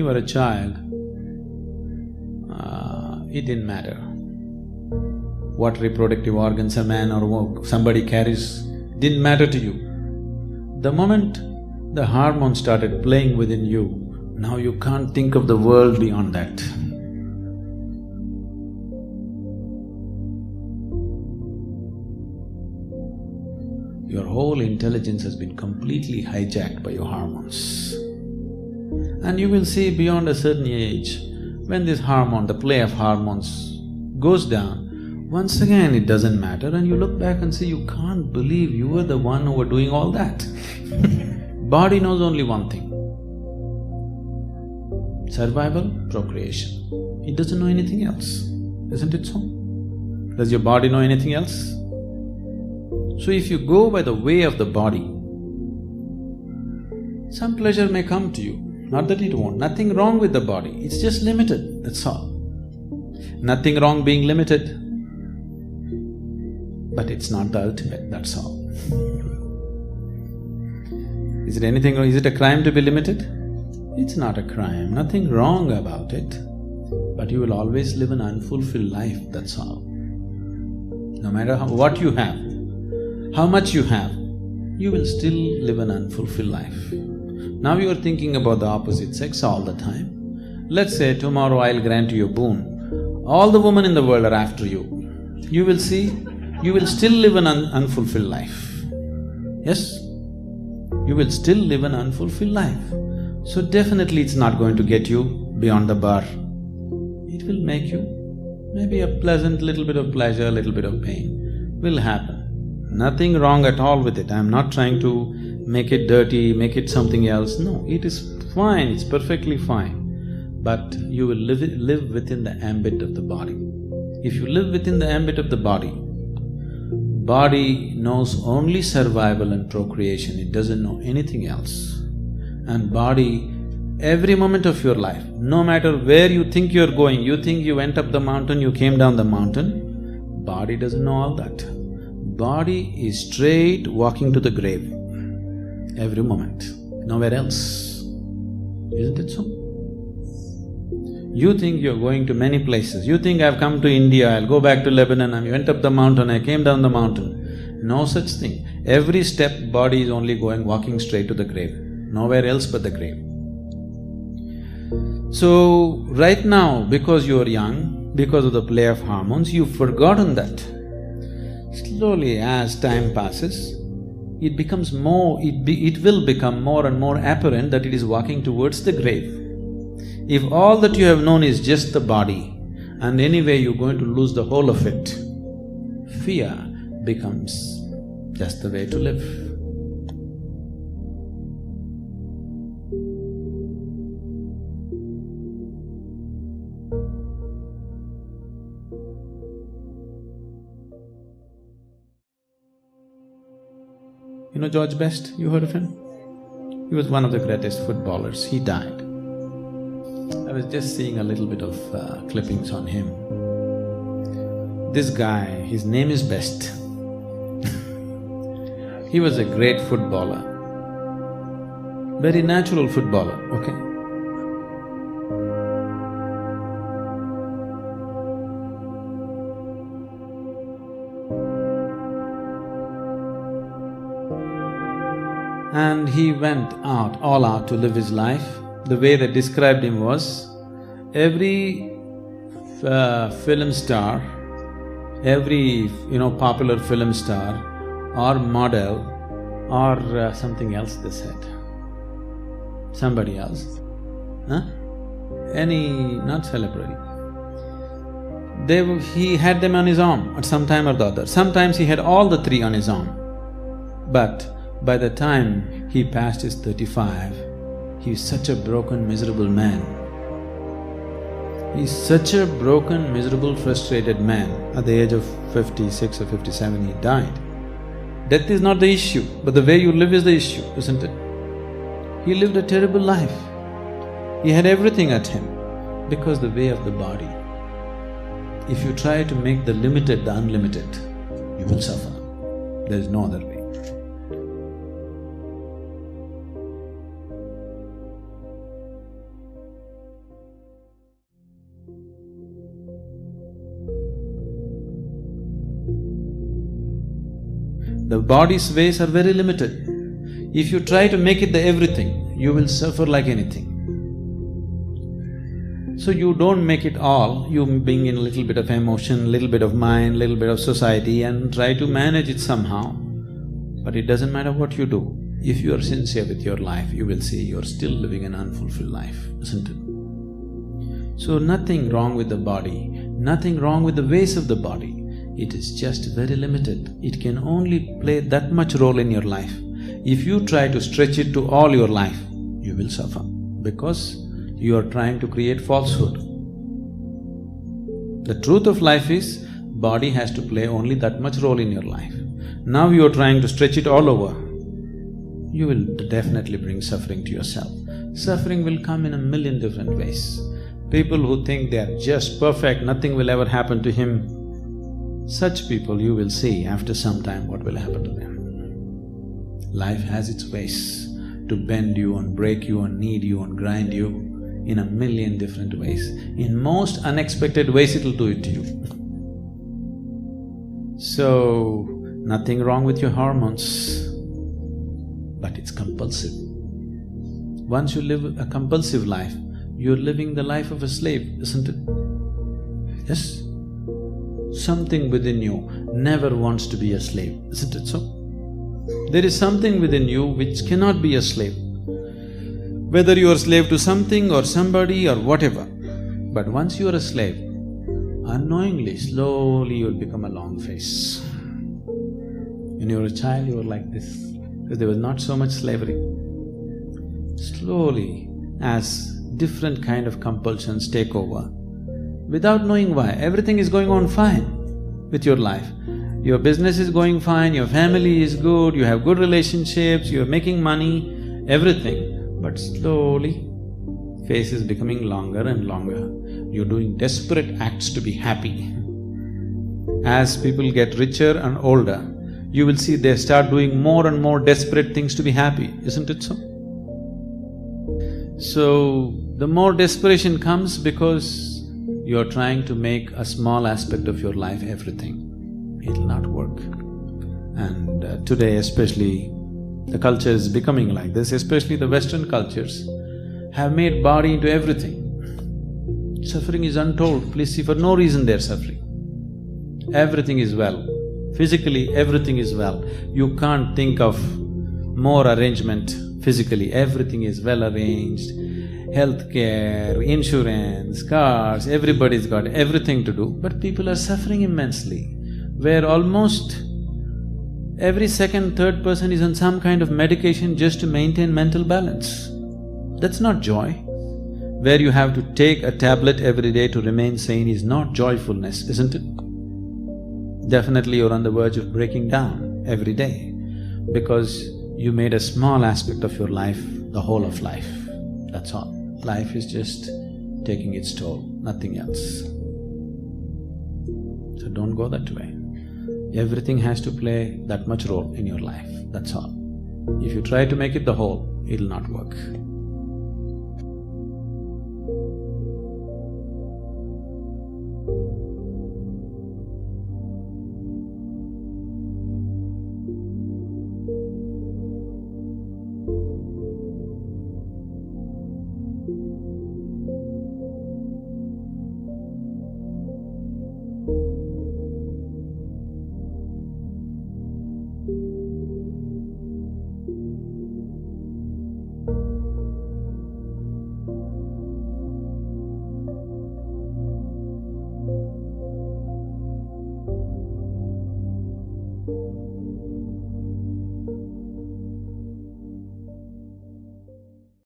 were a child, it didn't matter what reproductive organs a man or somebody carries, didn't matter to you. The moment the hormones started playing within you, now you can't think of the world beyond that. Your whole intelligence has been completely hijacked by your hormones. And you will see beyond a certain age, when this hormone, the play of hormones goes down, once again it doesn't matter and you look back and say, you can't believe you were the one who were doing all that. Body knows only one thing: survival, procreation. It doesn't know anything else, isn't it so? Does your body know anything else? So if you go by the way of the body, some pleasure may come to you, not that it won't, nothing wrong with the body, it's just limited, that's all. Nothing wrong being limited, but it's not the ultimate, that's all. Is it anything wrong? Is it a crime to be limited? It's not a crime, nothing wrong about it, but you will always live an unfulfilled life, that's all. No matter what you have, how much you have, you will still live an unfulfilled life. Now you are thinking about the opposite sex all the time. Let's say tomorrow I'll grant you a boon, all the women in the world are after you. You will see, you will still live an unfulfilled life. Yes? You will still live an unfulfilled life. So definitely it's not going to get you beyond the bar. It will make you maybe a pleasant little bit of pleasure, little bit of pain will happen. Nothing wrong at all with it, I'm not trying to make it dirty, make it something else, no, it is fine, it's perfectly fine. But you will live within the ambit of the body. If you live within the ambit of the body, body knows only survival and procreation, it doesn't know anything else. And body, every moment of your life, no matter where you think you're going, you think you went up the mountain, you came down the mountain, body doesn't know all that. Body is straight walking to the grave, every moment, nowhere else, isn't it so? You think you're going to many places, you think I've come to India, I'll go back to Lebanon, I went up the mountain, I came down the mountain. No such thing. Every step, body is only walking straight to the grave, nowhere else but the grave. So, right now, because you're young, because of the play of hormones, you've forgotten that. Slowly, as time passes, it becomes more… it will become more and more apparent that it is walking towards the grave. If all that you have known is just the body, and anyway you're going to lose the whole of it, fear becomes just the way to live. You know George Best, you heard of him? He was one of the greatest footballers, he died. I was just seeing a little bit of clippings on him. This guy, his name is Best. He was a great footballer, very natural footballer, okay? And he went out, all out to live his life. The way they described him was, every film star, every popular film star or model or something else they said, somebody else, not celebrity. He had them on his arm at some time or the other. Sometimes he had all the three on his arm. But by the time he passed his 35, he's such a broken, miserable man. He's such a broken, miserable, frustrated man. At the age of 56 or 57, he died. Death is not the issue, but the way you live is the issue, isn't it? He lived a terrible life. He had everything at him because the way of the body. If you try to make the limited the unlimited, you will suffer. There is no other way. The body's ways are very limited. If you try to make it the everything, you will suffer like anything. So you don't make it all, you bring in a little bit of emotion, little bit of mind, little bit of society and try to manage it somehow. But it doesn't matter what you do. If you are sincere with your life, you will see you're still living an unfulfilled life, isn't it? So nothing wrong with the body, nothing wrong with the ways of the body. It is just very limited. It can only play that much role in your life. If you try to stretch it to all your life, you will suffer because you are trying to create falsehood. The truth of life is, body has to play only that much role in your life. Now you are trying to stretch it all over, you will definitely bring suffering to yourself. Suffering will come in a million different ways. People who think they are just perfect, nothing will ever happen to him, such people you will see after some time what will happen to them. Life has its ways to bend you and break you and knead you and grind you in a million different ways. In most unexpected ways it'll do it to you. So, nothing wrong with your hormones, but it's compulsive. Once you live a compulsive life, you're living the life of a slave, isn't it? Yes? Something within you never wants to be a slave, isn't it so? There is something within you which cannot be a slave. Whether you are a slave to something or somebody or whatever, but once you are a slave, unknowingly, slowly you'll become a long face. When you were a child, you were like this, because there was not so much slavery. Slowly, as different kind of compulsions take over, without knowing why, everything is going on fine with your life. Your business is going fine, your family is good, you have good relationships, you're making money, everything. But slowly, face is becoming longer and longer. You're doing desperate acts to be happy. As people get richer and older, you will see they start doing more and more desperate things to be happy, isn't it so? So, the more desperation comes because you're trying to make a small aspect of your life everything. It'll not work. And today especially, the culture is becoming like this, especially the Western cultures have made body into everything. Suffering is untold, please see, for no reason they're suffering. Everything is well, physically everything is well. You can't think of more arrangement physically, everything is well arranged. Healthcare, insurance, cars, everybody's got everything to do, but people are suffering immensely, where almost every second, third person is on some kind of medication just to maintain mental balance. That's not joy. Where you have to take a tablet every day to remain sane is not joyfulness, isn't it? Definitely you're on the verge of breaking down every day because you made a small aspect of your life the whole of life, that's all. Life is just taking its toll, nothing else. So don't go that way. Everything has to play that much role in your life, that's all. If you try to make it the whole, it'll not work.